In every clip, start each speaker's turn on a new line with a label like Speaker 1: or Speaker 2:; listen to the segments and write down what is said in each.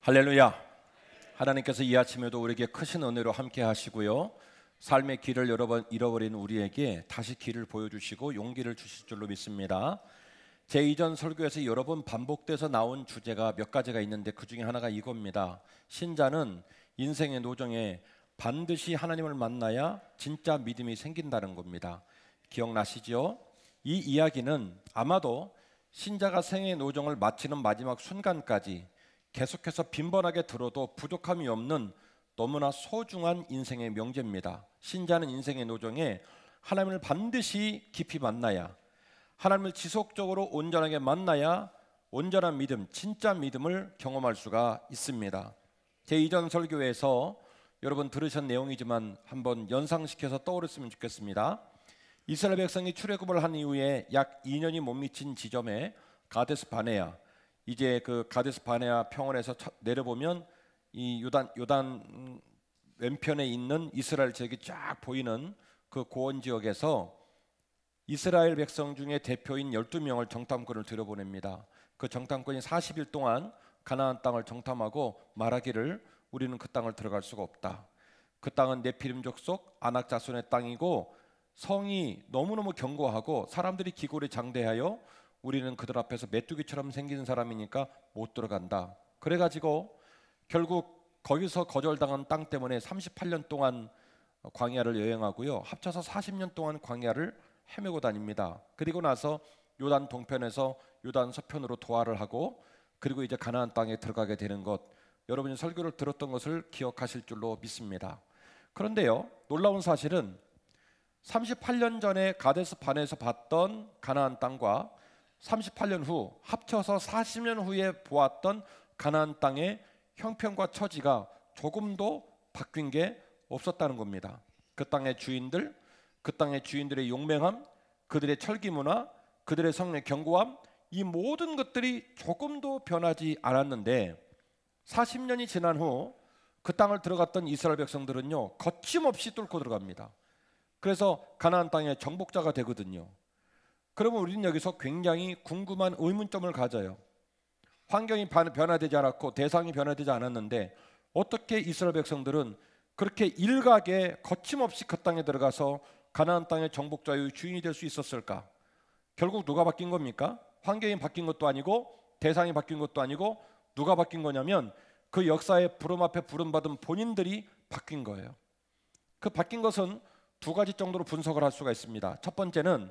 Speaker 1: 할렐루야. 하나님께서 이 아침에도 우리에게 크신 은혜로 함께 하시고요, 삶의 길을 여러 번 잃어버린 우리에게 다시 길을 보여주시고 용기를 주실 줄로 믿습니다. 제 이전 설교에서 여러 번 반복돼서 나온 주제가 몇 가지가 있는데 그 중에 하나가 이겁니다. 신자는 인생의 노정에 반드시 하나님을 만나야 진짜 믿음이 생긴다는 겁니다. 기억나시죠? 이 이야기는 아마도 신자가 생의 노정을 마치는 마지막 순간까지 계속해서 빈번하게 들어도 부족함이 없는 너무나 소중한 인생의 명제입니다. 신자는 인생의 노정에 하나님을 반드시 깊이 만나야, 하나님을 지속적으로 온전하게 만나야 온전한 믿음, 진짜 믿음을 경험할 수가 있습니다. 제 이전 설교에서 여러분 들으신 내용이지만 한번 연상시켜서 떠올렸으면 좋겠습니다. 이스라엘 백성이 출애굽을 한 이후에 약 2년이 못 미친 지점에 가데스 바네아, 이제 그 가데스 바네아 평원에서 내려보면 이 요단 왼편에 있는 이스라엘 지역이 쫙 보이는 그 고원 지역에서 이스라엘 백성 중에 대표인 12명을 정탐꾼을 들여보냅니다. 그 정탐꾼이 40일 동안 가나안 땅을 정탐하고 말하기를 우리는 그 땅을 들어갈 수가 없다. 그 땅은 네피림 족속 아낙 자손의 땅이고 성이 너무너무 견고하고 사람들이 기골에 장대하여 우리는 그들 앞에서 메뚜기처럼 생긴 사람이니까 못 들어간다. 그래가지고 결국 거기서 거절당한 땅 때문에 38년 동안 광야를 여행하고요, 합쳐서 40년 동안 광야를 헤매고 다닙니다. 그리고 나서 요단 동편에서 요단 서편으로 도하를 하고 그리고 이제 가나안 땅에 들어가게 되는 것, 여러분이 설교를 들었던 것을 기억하실 줄로 믿습니다. 그런데요, 놀라운 사실은 38년 전에 가데스 바네에서 봤던 가나안 땅과 38년 후 합쳐서 40년 후에 보았던 가나안 땅의 형편과 처지가 조금도 바뀐 게 없었다는 겁니다. 그 땅의 주인들, 그 땅의 주인들의 용맹함, 그들의 철기 문화, 그들의 성의 견고함, 이 모든 것들이 조금도 변하지 않았는데 40년이 지난 후 그 땅을 들어갔던 이스라엘 백성들은요, 거침없이 뚫고 들어갑니다. 그래서 가나안 땅의 정복자가 되거든요. 그러면 우리는 여기서 굉장히 궁금한 의문점을 가져요. 환경이 변화되지 않았고 대상이 변화되지 않았는데 어떻게 이스라엘 백성들은 그렇게 일각에 거침없이 그 땅에 들어가서 가나안 땅의 정복자의 주인이 될 수 있었을까? 결국 누가 바뀐 겁니까? 환경이 바뀐 것도 아니고 대상이 바뀐 것도 아니고 누가 바뀐 거냐면 그 역사의 부름 앞에 부름받은 본인들이 바뀐 거예요. 그 바뀐 것은 두 가지 정도로 분석을 할 수가 있습니다. 첫 번째는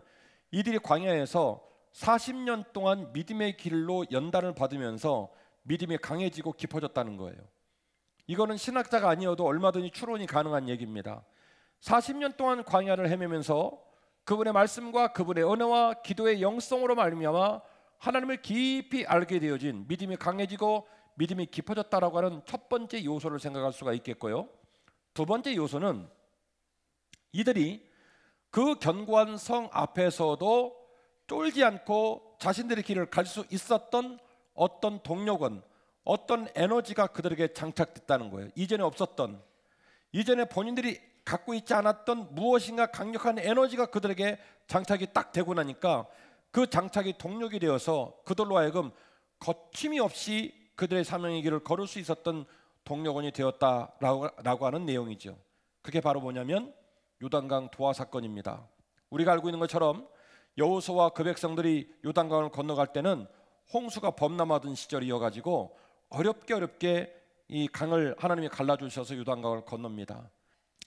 Speaker 1: 이들이 광야에서 40년 동안 믿음의 길로 연단을 받으면서 믿음이 강해지고 깊어졌다는 거예요. 이거는 신학자가 아니어도 얼마든지 추론이 가능한 얘기입니다. 40년 동안 광야를 헤매면서 그분의 말씀과 그분의 은혜와 기도의 영성으로 말미암아 하나님을 깊이 알게 되어진 믿음이 강해지고 믿음이 깊어졌다라고 하는 첫 번째 요소를 생각할 수가 있겠고요. 두 번째 요소는 이들이 그 견고한 성 앞에서도 쫄지 않고 자신들의 길을 갈 수 있었던 어떤 동력은, 어떤 에너지가 그들에게 장착됐다는 거예요. 이전에 없었던, 이전에 본인들이 갖고 있지 않았던 무엇인가 강력한 에너지가 그들에게 장착이 딱 되고 나니까 그 장착이 동력이 되어서 그들로 하여금 거침이 없이 그들의 사명의 길을 걸을 수 있었던 동력원이 되었다라고 하는 내용이죠. 그게 바로 뭐냐면 요단강 도하 사건입니다. 우리가 알고 있는 것처럼 여호수아와 그 백성들이 요단강을 건너갈 때는 홍수가 범람하던 시절이어가지고 어렵게 이 강을 하나님이 갈라주셔서 요단강을 건넙니다.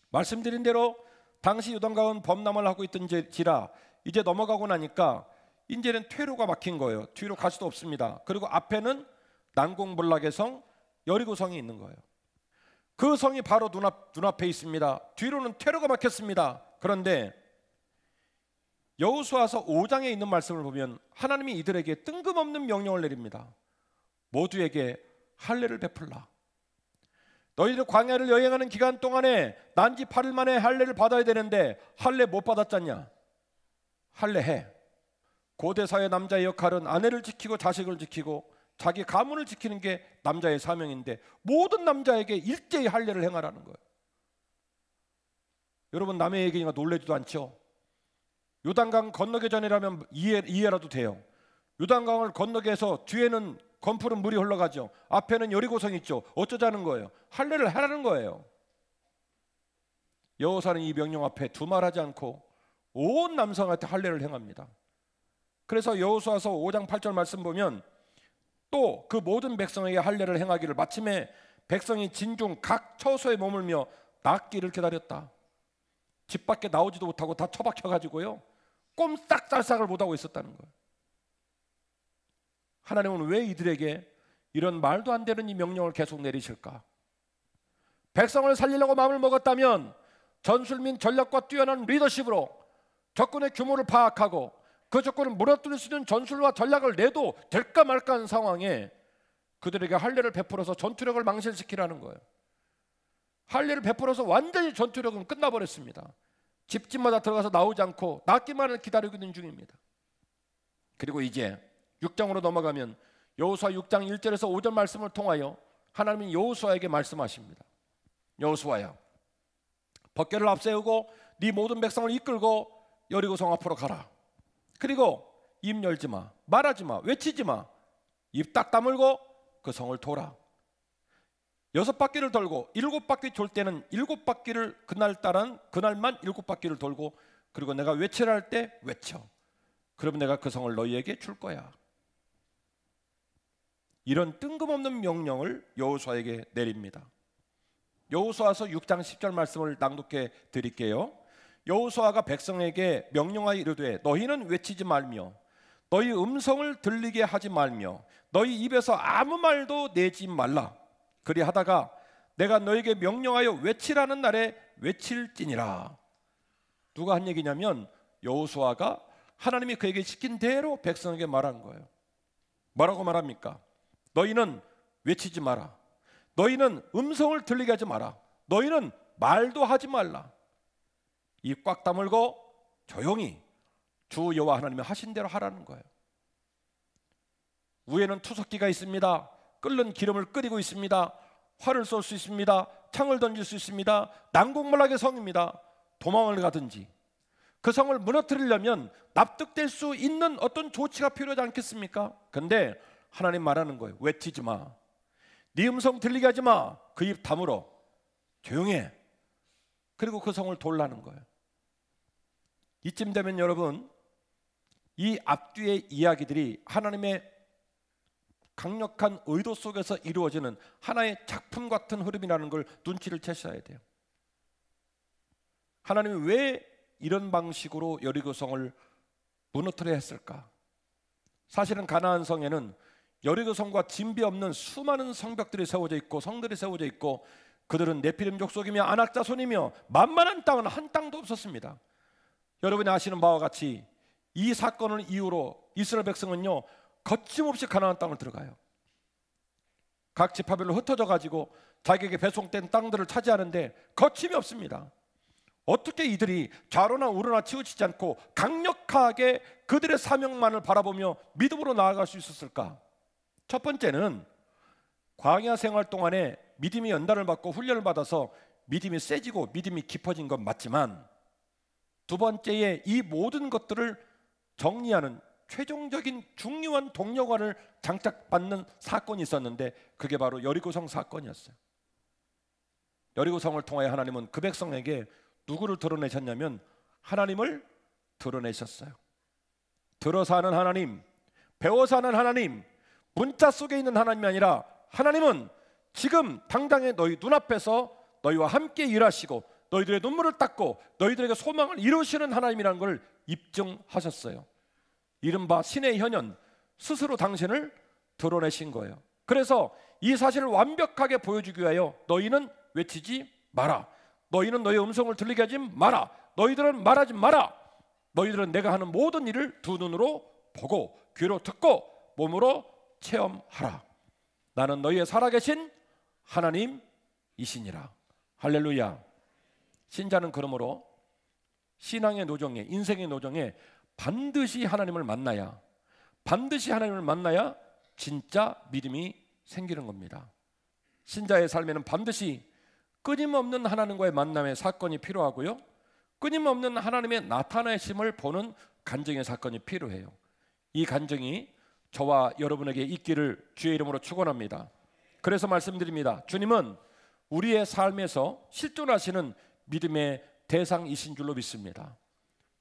Speaker 1: 말씀드린 대로 당시 요단강은 범람을 하고 있던지라 이제 넘어가고 나니까 이제는 퇴로가 막힌 거예요. 뒤로 갈 수도 없습니다. 그리고 앞에는 난공불락의 성 여리고성이 있는 거예요. 그 성이 바로 눈앞에 있습니다. 뒤로는 퇴로가 막혔습니다. 그런데 여호수아서 5장에 있는 말씀을 보면 하나님이 이들에게 뜬금없는 명령을 내립니다. 모두에게 할례를 베풀라. 너희들 광야를 여행하는 기간 동안에 난지 8일 만에 할례를 받아야 되는데 할례 못 받았잖냐? 할례해. 고대 사회 남자의 역할은 아내를 지키고 자식을 지키고 자기 가문을 지키는 게 남자의 사명인데 모든 남자에게 일제히 할례를 행하라는 거예요. 여러분, 남의 얘기가 놀라지도 않죠? 요단강 건너기 전이라면 이해라도 돼요. 요단강을 건너게 해서 뒤에는 건풀은 물이 흘러가죠. 앞에는 여리고성이 있죠. 어쩌자는 거예요? 할례를 하라는 거예요. 여호수아는 이 명령 앞에 두말하지 않고 온 남성한테 할례를 행합니다. 그래서 여호수아서 5장 8절 말씀 보면 또 그 모든 백성에게 할례를 행하기를 마침에 백성이 진중 각 처소에 머물며 낫기를 기다렸다. 집 밖에 나오지도 못하고 다 처박혀가지고요, 꼼짝달싹을 못하고 있었다는 거예요. 하나님은 왜 이들에게 이런 말도 안 되는 이 명령을 계속 내리실까? 백성을 살리려고 마음을 먹었다면 전술 및 전략과 뛰어난 리더십으로 적군의 규모를 파악하고 그 적군을 무너뜨릴 수 있는 전술과 전략을 내도 될까 말까 하는 상황에 그들에게 할례를 베풀어서 전투력을 망실시키라는 거예요. 할례를 베풀어서 완전히 전투력은 끝나버렸습니다. 집집마다 들어가서 나오지 않고 낫기만을 기다리고 있는 중입니다. 그리고 이제 6장으로 넘어가면 여호수아 6장 1절에서 5절 말씀을 통하여 하나님이 여호수아에게 말씀하십니다. 여호수아야, 법궤를 앞세우고 네 모든 백성을 이끌고 여리고성 앞으로 가라. 그리고 입 열지 마, 말하지 마, 외치지 마. 입 딱 다물고 그 성을 돌아. 6바퀴를 돌고 7바퀴 돌 때는 7바퀴를 그날만 7바퀴를 돌고, 그리고 내가 외치라 할 때 외쳐. 그러면 내가 그 성을 너희에게 줄 거야. 이런 뜬금없는 명령을 여호수아에게 내립니다. 여호수아서 6장 10절 말씀을 낭독해 드릴게요. 여호수아가 백성에게 명령하여 이르되 너희는 외치지 말며 너희 음성을 들리게 하지 말며 너희 입에서 아무 말도 내지 말라. 그리하다가 내가 너에게 명령하여 외치라는 날에 외칠지니라. 누가 한 얘기냐면 여호수아가 하나님이 그에게 시킨 대로 백성에게 말한 거예요. 뭐라고 말합니까? 너희는 외치지 마라. 너희는 음성을 들리게 하지 마라. 너희는 말도 하지 말라. 입 꽉 다물고 조용히 주 여호와 하나님이 하신 대로 하라는 거예요. 위에는 투석기가 있습니다. 끓는 기름을 끓이고 있습니다. 활을 쏠 수 있습니다. 창을 던질 수 있습니다. 난공불락의 성입니다. 도망을 가든지 그 성을 무너뜨리려면 납득될 수 있는 어떤 조치가 필요하지 않겠습니까? 근데 하나님 말하는 거예요. 외치지 마. 네 음성 들리게 하지 마. 그 입 다물어. 조용해. 그리고 그 성을 돌라는 거예요. 이쯤 되면 여러분, 이 앞뒤의 이야기들이 하나님의 강력한 의도 속에서 이루어지는 하나의 작품 같은 흐름이라는 걸 눈치를 채셔야 돼요. 하나님이 왜 이런 방식으로 여리고성을 무너뜨려야 했을까? 사실은 가나안 성에는 여리고성과 진비 없는 수많은 성벽들이 세워져 있고 성들이 세워져 있고 그들은 네피림 족속이며 아낙 자손이며 만만한 땅은 한 땅도 없었습니다. 여러분이 아시는 바와 같이 이 사건을 이유로 이스라엘 백성은요, 거침없이 가나안 땅을 들어가요. 각 지파별로 흩어져 가지고 자기에게 배송된 땅들을 차지하는데 거침이 없습니다. 어떻게 이들이 좌로나 우로나 치우치지 않고 강력하게 그들의 사명만을 바라보며 믿음으로 나아갈 수 있었을까? 첫 번째는 광야 생활 동안에 믿음이 연단을 받고 훈련을 받아서 믿음이 세지고 믿음이 깊어진 건 맞지만, 두 번째에 이 모든 것들을 정리하는 최종적인 중요한 동력관을 장착받는 사건이 있었는데 그게 바로 여리고성 사건이었어요. 여리고성을 통하여 하나님은 그 백성에게 누구를 드러내셨냐면 하나님을 드러내셨어요. 들어서 하는 하나님, 배워서 하는 하나님, 문자 속에 있는 하나님이 아니라 하나님은 지금 당장에 너희 눈앞에서 너희와 함께 일하시고 너희들의 눈물을 닦고 너희들에게 소망을 이루시는 하나님이라는 걸 입증하셨어요. 이른바 신의 현현, 스스로 당신을 드러내신 거예요. 그래서 이 사실을 완벽하게 보여주기 위하여 너희는 외치지 마라. 너희는 너희 음성을 들리게 하지 마라. 너희들은 말하지 마라. 너희들은 내가 하는 모든 일을 두 눈으로 보고 귀로 듣고 몸으로 체험하라. 나는 너희의 살아계신 하나님이시니라. 할렐루야. 신자는 그러므로 신앙의 노정에, 인생의 노정에 반드시 하나님을 만나야, 진짜 믿음이 생기는 겁니다. 신자의 삶에는 반드시 끊임없는 하나님과의 만남의 사건이 필요하고요, 끊임없는 하나님의 나타나심을 보는 간증의 사건이 필요해요. 이 간증이 저와 여러분에게 있기를 주의 이름으로 축원합니다. 그래서 말씀드립니다. 주님은 우리의 삶에서 실존하시는 믿음의 대상이신 줄로 믿습니다.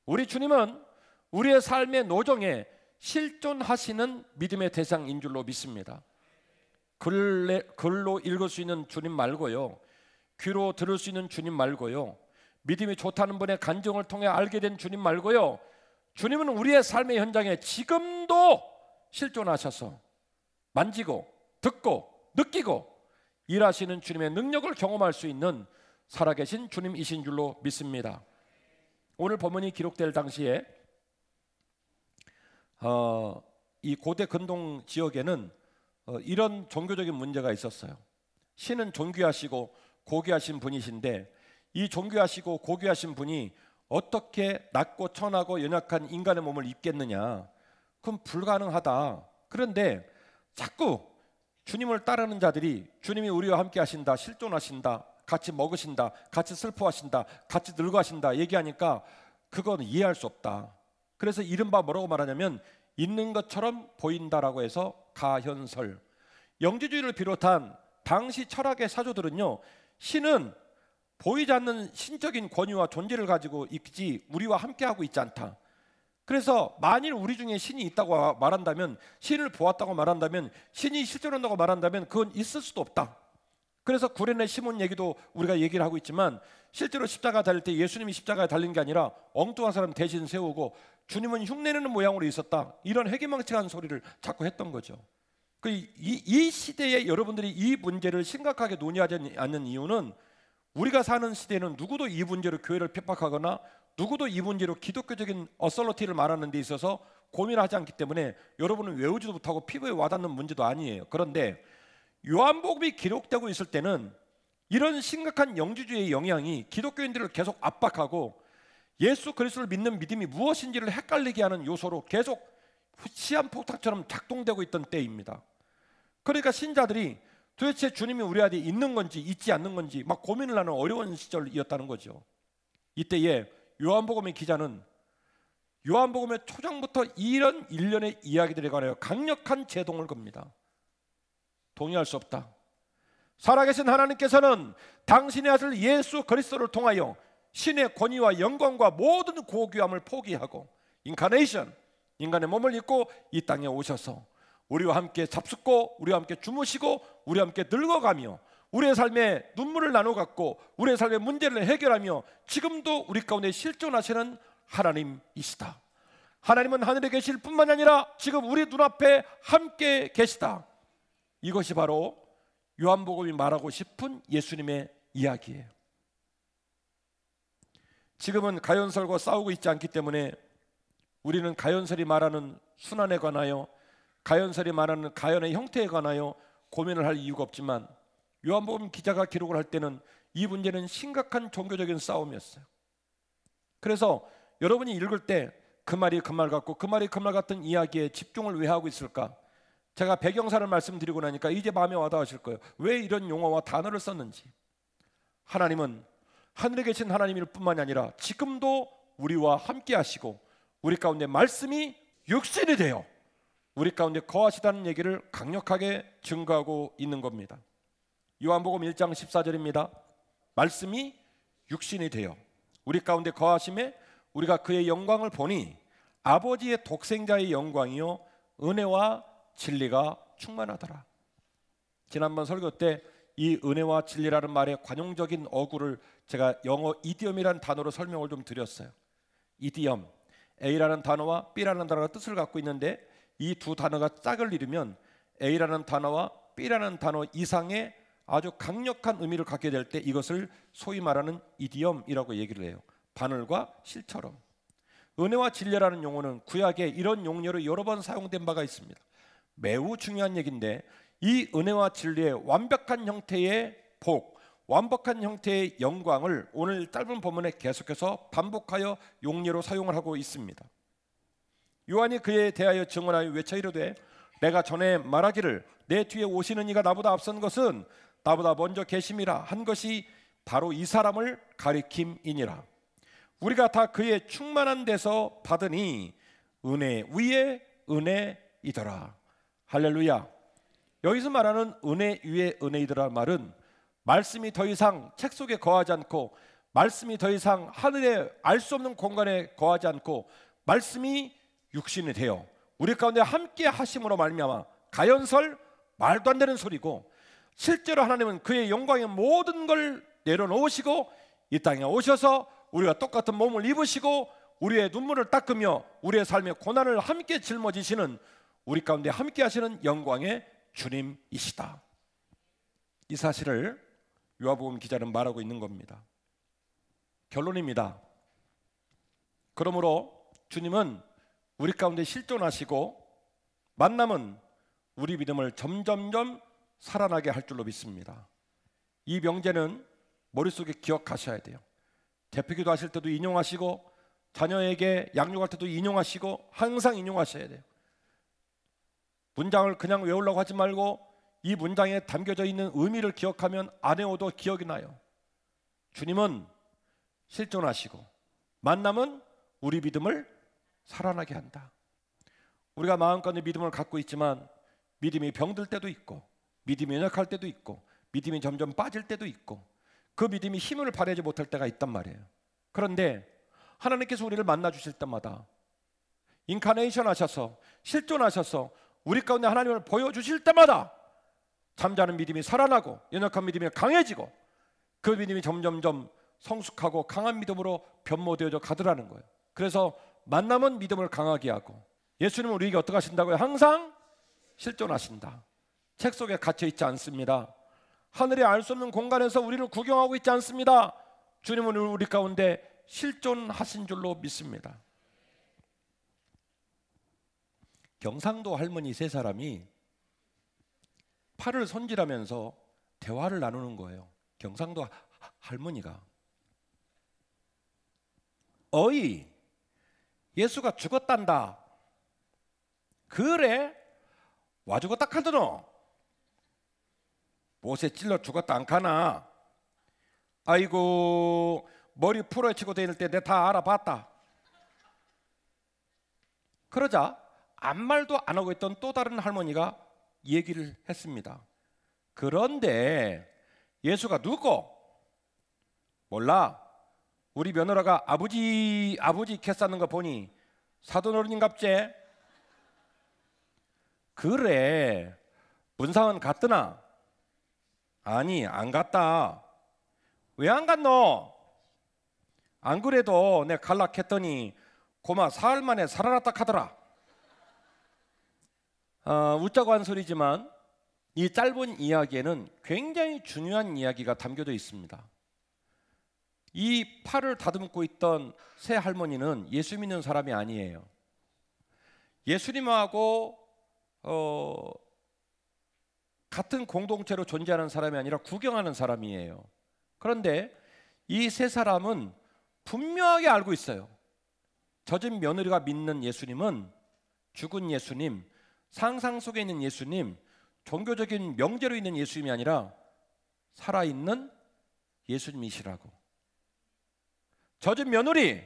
Speaker 1: 우리 주님은 우리의 삶의 노정에 실존하시는 믿음의 대상인 줄로 믿습니다. 글로 읽을 수 있는 주님 말고요, 귀로 들을 수 있는 주님 말고요, 믿음이 좋다는 분의 간증을 통해 알게 된 주님 말고요, 주님은 우리의 삶의 현장에 지금도 실존하셔서 만지고 듣고 느끼고 일하시는 주님의 능력을 경험할 수 있는 살아계신 주님이신 줄로 믿습니다. 오늘 본문이 기록될 당시에 이 고대 근동 지역에는 이런 종교적인 문제가 있었어요. 신은 존귀하시고 고귀하신 분이신데 이 존귀하시고 고귀하신 분이 어떻게 낮고 천하고 연약한 인간의 몸을 입겠느냐? 그럼 불가능하다. 그런데 자꾸 주님을 따르는 자들이 주님이 우리와 함께 하신다, 실존하신다, 같이 먹으신다, 같이 슬퍼하신다, 같이 늙어하신다 얘기하니까 그건 이해할 수 없다. 그래서 이른바 뭐라고 말하냐면 있는 것처럼 보인다라고 해서 가현설. 영지주의를 비롯한 당시 철학의 사조들은요, 신은 보이지 않는 신적인 권위와 존재를 가지고 있지 우리와 함께하고 있지 않다. 그래서 만일 우리 중에 신이 있다고 말한다면, 신을 보았다고 말한다면, 신이 실존한다고 말한다면 그건 있을 수도 없다. 그래서 구레네 시몬 얘기도 우리가 얘기를 하고 있지만 실제로 십자가 달릴 때 예수님이 십자가에 달린 게 아니라 엉뚱한 사람 대신 세우고 주님은 흉내내는 모양으로 있었다, 이런 해괴망측한 소리를 자꾸 했던 거죠. 이 시대에 여러분들이 이 문제를 심각하게 논의하지 않는 이유는 우리가 사는 시대에는 누구도 이 문제로 교회를 핍박하거나 누구도 이 문제로 기독교적인 어설러티를 말하는 데 있어서 고민하지 않기 때문에 여러분은 외우지도 못하고 피부에 와닿는 문제도 아니에요. 그런데 요한복음이 기록되고 있을 때는 이런 심각한 영지주의의 영향이 기독교인들을 계속 압박하고 예수 그리스도를 믿는 믿음이 무엇인지를 헷갈리게 하는 요소로 계속 시한폭탄처럼 작동되고 있던 때입니다. 그러니까 신자들이 도대체 주님이 우리 안에 있는 건지 있지 않는 건지 막 고민을 하는 어려운 시절이었다는 거죠. 이때에 요한복음의 기자는 요한복음의 초장부터 이런 일련의 이야기들에 관하여 강력한 제동을 겁니다. 동의할 수 없다. 살아계신 하나님께서는 당신의 아들 예수 그리스도를 통하여 신의 권위와 영광과 모든 고귀함을 포기하고 인카네이션, 인간의 몸을 입고 이 땅에 오셔서 우리와 함께 잡숫고 우리와 함께 주무시고 우리와 함께 늙어가며 우리의 삶에 눈물을 나눠갖고 우리의 삶의 문제를 해결하며 지금도 우리 가운데 실존하시는 하나님이시다. 하나님은 하늘에 계실 뿐만 아니라 지금 우리 눈앞에 함께 계시다. 이것이 바로 요한복음이 말하고 싶은 예수님의 이야기예요. 지금은 가연설과 싸우고 있지 않기 때문에 우리는 가연설이 말하는 순환에 관하여, 가연설이 말하는 가연의 형태에 관하여 고민을 할 이유가 없지만 요한복음 기자가 기록을 할 때는 이 문제는 심각한 종교적인 싸움이었어요. 그래서 여러분이 읽을 때 그 말이 그 말 같고 그 말이 그 말 같은 이야기에 집중을 왜 하고 있을까? 제가 배경사를 말씀드리고 나니까 이제 마음에 와닿으실 거예요. 왜 이런 용어와 단어를 썼는지. 하나님은 하늘에 계신 하나님일 뿐만이 아니라 지금도 우리와 함께 하시고 우리 가운데 말씀이 육신이 되어 우리 가운데 거하시다는 얘기를 강력하게 증거하고 있는 겁니다. 요한복음 1장 14절입니다. 말씀이 육신이 되어 우리 가운데 거하심에 우리가 그의 영광을 보니 아버지의 독생자의 영광이요 은혜와 진리가 충만하더라. 지난번 설교 때 이 은혜와 진리라는 말의 관용적인 어구를 제가 영어 이디엄이라는 단어로 설명을 좀 드렸어요. 이디엄, A라는 단어와 B라는 단어가 뜻을 갖고 있는데 이 두 단어가 짝을 이루면 A라는 단어와 B라는 단어 이상의 아주 강력한 의미를 갖게 될 때 이것을 소위 말하는 이디엄이라고 얘기를 해요. 바늘과 실처럼. 은혜와 진리라는 용어는 구약에 이런 용어로 여러 번 사용된 바가 있습니다. 매우 중요한 얘기인데 이 은혜와 진리의 완벽한 형태의 복, 완벽한 형태의 영광을 오늘 짧은 본문에 계속해서 반복하여 용례로 사용을 하고 있습니다. 요한이 그에 대하여 증언하여 외쳐 이르되 내가 전에 말하기를 내 뒤에 오시는 이가 나보다 앞선 것은 나보다 먼저 계심이라 한 것이 바로 이 사람을 가리킴이니라. 우리가 다 그의 충만한 데서 받으니 은혜 위에 은혜이더라. 할렐루야. 여기서 말하는 은혜 위에 은혜이더라는 말은 말씀이 더 이상 책 속에 거하지 않고, 말씀이 더 이상 하늘에 알 수 없는 공간에 거하지 않고, 말씀이 육신이 되어 우리 가운데 함께 하심으로 말미암아 가연설, 말도 안 되는 소리고, 실제로 하나님은 그의 영광의 모든 걸 내려놓으시고 이 땅에 오셔서 우리가 똑같은 몸을 입으시고 우리의 눈물을 닦으며 우리의 삶의 고난을 함께 짊어지시는, 우리 가운데 함께 하시는 영광의 주님이시다. 이 사실을 요한복음 기자는 말하고 있는 겁니다. 결론입니다. 그러므로 주님은 우리 가운데 실존하시고 만남은 우리 믿음을 점점점 살아나게 할 줄로 믿습니다. 이 명제는 머릿속에 기억하셔야 돼요. 대표기도 하실 때도 인용하시고, 자녀에게 양육할 때도 인용하시고, 항상 인용하셔야 돼요. 문장을 그냥 외우려고 하지 말고 이 문장에 담겨져 있는 의미를 기억하면 안 외워도 기억이 나요. 주님은 실존하시고 만남은 우리 믿음을 살아나게 한다. 우리가 마음껏 믿음을 갖고 있지만 믿음이 병들 때도 있고, 믿음이 연약할 때도 있고, 믿음이 점점 빠질 때도 있고, 그 믿음이 힘을 발휘하지 못할 때가 있단 말이에요. 그런데 하나님께서 우리를 만나 주실 때마다 인카네이션 하셔서 실존하셔서 우리 가운데 하나님을 보여주실 때마다 잠자는 믿음이 살아나고 연약한 믿음이 강해지고, 그 믿음이 점점점 성숙하고 강한 믿음으로 변모되어져 가더라는 거예요. 그래서 만남은 믿음을 강하게 하고, 예수님은 우리에게 어떻게 하신다고요? 항상 실존하신다. 책 속에 갇혀 있지 않습니다. 하늘에 알 수 없는 공간에서 우리를 구경하고 있지 않습니다. 주님은 우리 가운데 실존하신 줄로 믿습니다. 경상도 할머니 세 사람이 팔을 손질하면서 대화를 나누는 거예요. 경상도 할머니가, 어이, 예수가 죽었단다. 그래? 와 죽었다 카드노? 못에 찔러 죽었다 안 카나? 아이고, 머리 풀어치고 다닐 때 내가 다 알아봤다. 그러자 아무 말도 안 하고 있던 또 다른 할머니가 얘기를 했습니다. 그런데 예수가 누구? 몰라. 우리 며느라가 아버지 캐 쌓는 거 보니 사돈어른인갑제. 그래, 문상은 갔더나? 아니, 안 갔다. 왜 안 갔노? 안 그래도 내 갈락했더니 고마 사흘 만에 살아났다 하더라. 웃자고 한 소리지만 이 짧은 이야기에는 굉장히 중요한 이야기가 담겨져 있습니다. 이 팔을 다듬고 있던 새 할머니는 예수 믿는 사람이 아니에요. 예수님하고 같은 공동체로 존재하는 사람이 아니라 구경하는 사람이에요. 그런데 이 세 사람은 분명하게 알고 있어요. 젖은 며느리가 믿는 예수님은 죽은 예수님, 상상 속에 있는 예수님, 종교적인 명제로 있는 예수님이 아니라 살아있는 예수님이시라고. 젖은 며느리,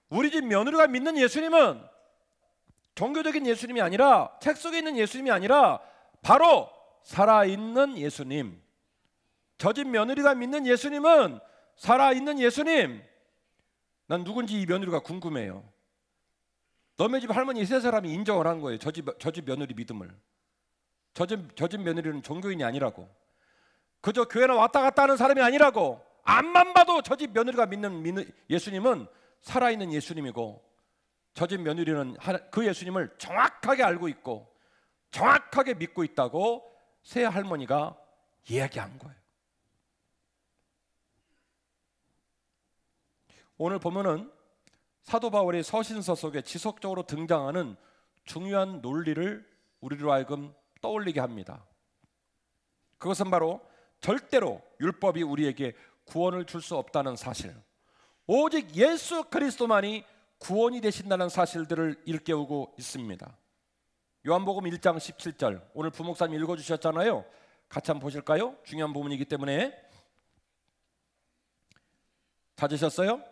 Speaker 1: 우리 집 며느리가 믿는 예수님은 종교적인 예수님이 아니라, 책 속에 있는 예수님이 아니라 바로 살아있는 예수님. 젖은 며느리가 믿는 예수님은 살아있는 예수님. 난 누군지 이 며느리가 궁금해요. 너네 집 할머니 세 사람이 인정을 한 거예요. 저 집 며느리 믿음을. 젖은 며느리는 종교인이 아니라고. 그저 교회나 왔다 갔다 하는 사람이 아니라고. 앞만 봐도 저 집 며느리가 믿는 예수님은 살아있는 예수님이고, 저 집 며느리는 그 예수님을 정확하게 알고 있고 정확하게 믿고 있다고 새 할머니가 이야기한 거예요. 오늘 보면은 사도 바울의 서신서 속에 지속적으로 등장하는 중요한 논리를 우리로 하여금 떠올리게 합니다. 그것은 바로 절대로 율법이 우리에게 구원을 줄 수 없다는 사실, 오직 예수 그리스도만이 구원이 되신다는 사실들을 일깨우고 있습니다. 요한복음 1장 17절, 오늘 부목사님 읽어주셨잖아요. 같이 한번 보실까요? 중요한 부분이기 때문에. 찾으셨어요?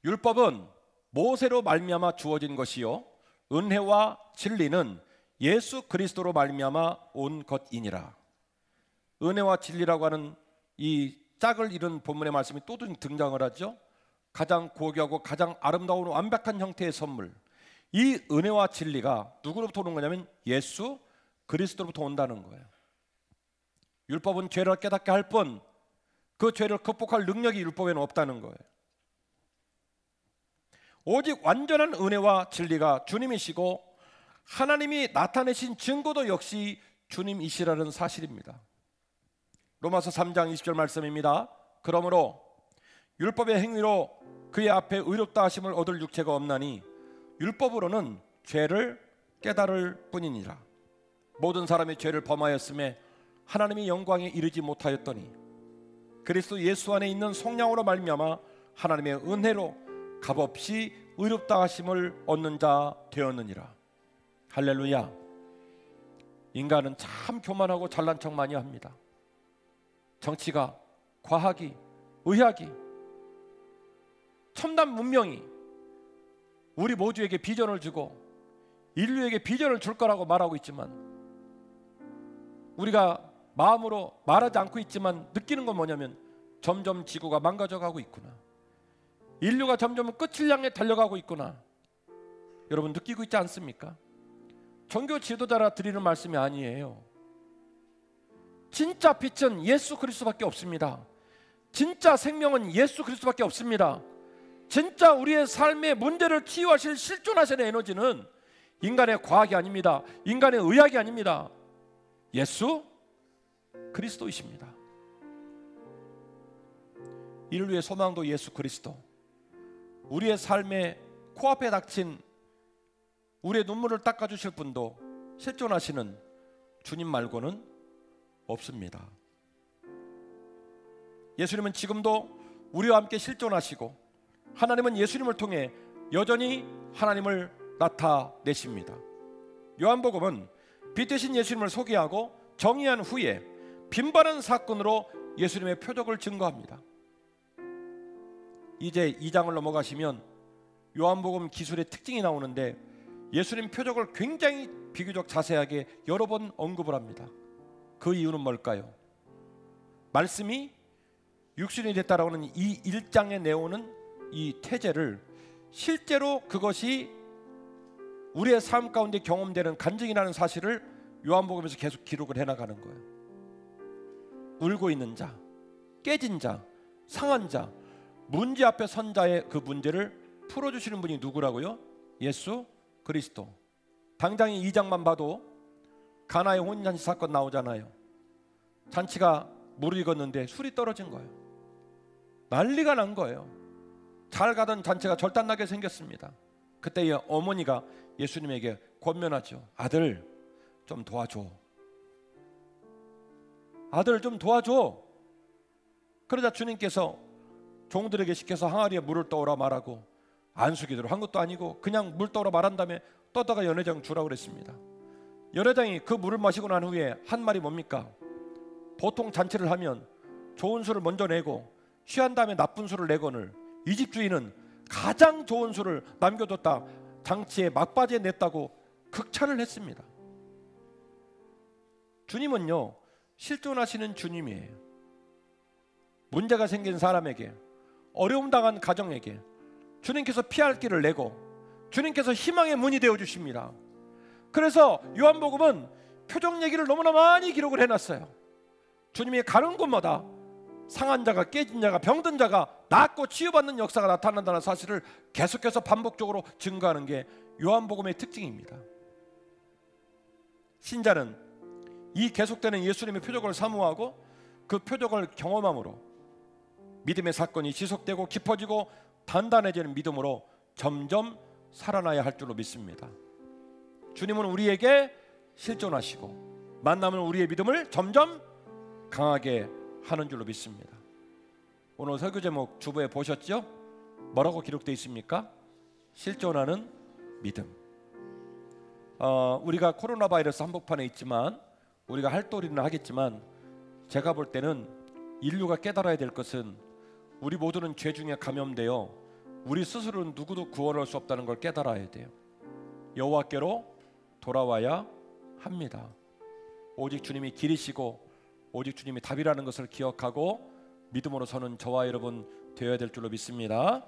Speaker 1: 율법은 모세로 말미암아 주어진 것이요, 은혜와 진리는 예수 그리스도로 말미암아 온 것이니라. 은혜와 진리라고 하는 이 짝을 이룬 본문의 말씀이 또 등장을 하죠. 가장 고귀하고 가장 아름다운 완벽한 형태의 선물, 이 은혜와 진리가 누구로부터 오는 거냐면 예수 그리스도로부터 온다는 거예요. 율법은 죄를 깨닫게 할 뿐 그 죄를 극복할 능력이 율법에는 없다는 거예요. 오직 완전한 은혜와 진리가 주님이시고 하나님이 나타내신 증거도 역시 주님이시라는 사실입니다. 로마서 3장 20절 말씀입니다. 그러므로 율법의 행위로 그의 앞에 의롭다 하심을 얻을 육체가 없나니 율법으로는 죄를 깨달을 뿐이니라. 모든 사람이 죄를 범하였음에 하나님의 영광에 이르지 못하였더니 그리스도 예수 안에 있는 속량으로 말미암아 하나님의 은혜로 값없이 의롭다 하심을 얻는 자 되었느니라. 할렐루야. 인간은 참 교만하고 잘난 척 많이 합니다. 정치가, 과학이, 의학이, 첨단 문명이 우리 모두에게 비전을 주고 인류에게 비전을 줄 거라고 말하고 있지만 우리가 마음으로 말하지 않고 있지만 느끼는 건 뭐냐면 점점 지구가 망가져가고 있구나. 인류가 점점 끝을 향해 달려가고 있구나. 여러분 느끼고 있지 않습니까? 종교 지도자라 드리는 말씀이 아니에요. 진짜 빛은 예수 그리스도밖에 없습니다. 진짜 생명은 예수 그리스도밖에 없습니다. 진짜 우리의 삶의 문제를 치유하실 실존하시는 에너지는 인간의 과학이 아닙니다. 인간의 의학이 아닙니다. 예수 그리스도이십니다. 인류의 소망도 예수 그리스도. 우리의 삶에 코앞에 닥친 우리의 눈물을 닦아주실 분도 실존하시는 주님 말고는 없습니다. 예수님은 지금도 우리와 함께 실존하시고 하나님은 예수님을 통해 여전히 하나님을 나타내십니다. 요한복음은 빛 대신 예수님을 소개하고 정의한 후에 빈번한 사건으로 예수님의 표적을 증거합니다. 이제 2장을 넘어가시면 요한복음 기술의 특징이 나오는데 예수님 표적을 굉장히 비교적 자세하게 여러 번 언급을 합니다. 그 이유는 뭘까요? 말씀이 육신이 됐다라고 하는 이 1장에 내오는 이 태제를 실제로 그것이 우리의 삶 가운데 경험되는 간증이라는 사실을 요한복음에서 계속 기록을 해나가는 거예요. 울고 있는 자, 깨진 자, 상한 자, 문제 앞에 선 자의 그 문제를 풀어주시는 분이 누구라고요? 예수 그리스도. 당장 이 2장만 봐도 가나의 혼인잔치 사건 나오잖아요. 잔치가 물을 익었는데 술이 떨어진 거예요. 난리가 난 거예요. 잘 가던 잔치가 절단나게 생겼습니다. 그때 어머니가 예수님에게 권면하죠. 아들 좀 도와줘. 아들 좀 도와줘. 그러자 주님께서 종들에게 시켜서 항아리에 물을 떠오라 말하고 안수기도를 한 것도 아니고 그냥 물 떠오라 말한 다음에 떠다가 연회장 주라고 그랬습니다. 연회장이 그 물을 마시고 난 후에 한 말이 뭡니까? 보통 잔치를 하면 좋은 술을 먼저 내고 취한 다음에 나쁜 술을 내거늘 이 집 주인은 가장 좋은 술을 남겨뒀다 장치에 막바지에 냈다고 극찬을 했습니다. 주님은요 실존하시는 주님이에요. 문제가 생긴 사람에게, 어려움 당한 가정에게 주님께서 피할 길을 내고 주님께서 희망의 문이 되어 주십니다. 그래서 요한복음은 표적 얘기를 너무나 많이 기록을 해놨어요. 주님이 가는 곳마다 상한 자가, 깨진 자가, 병든 자가 낫고 치유받는 역사가 나타난다는 사실을 계속해서 반복적으로 증거하는 게 요한복음의 특징입니다. 신자는 이 계속되는 예수님의 표적을 사모하고 그 표적을 경험함으로 믿음의 사건이 지속되고 깊어지고 단단해지는 믿음으로 점점 살아나야 할 줄로 믿습니다. 주님은 우리에게 실존하시고 만나면 우리의 믿음을 점점 강하게 하는 줄로 믿습니다. 오늘 설교 제목 주보에 보셨죠? 뭐라고 기록되어 있습니까? 실존하는 믿음. 우리가 코로나 바이러스 한복판에 있지만 우리가 할도리는 하겠지만 제가 볼 때는 인류가 깨달아야 될 것은 우리 모두는 죄 중에 감염되어 우리 스스로는 누구도 구원할 수 없다는 걸 깨달아야 돼요. 여호와께로 돌아와야 합니다. 오직 주님이 길이시고 오직 주님이 답이라는 것을 기억하고 믿음으로 서는 저와 여러분 되어야 될 줄로 믿습니다.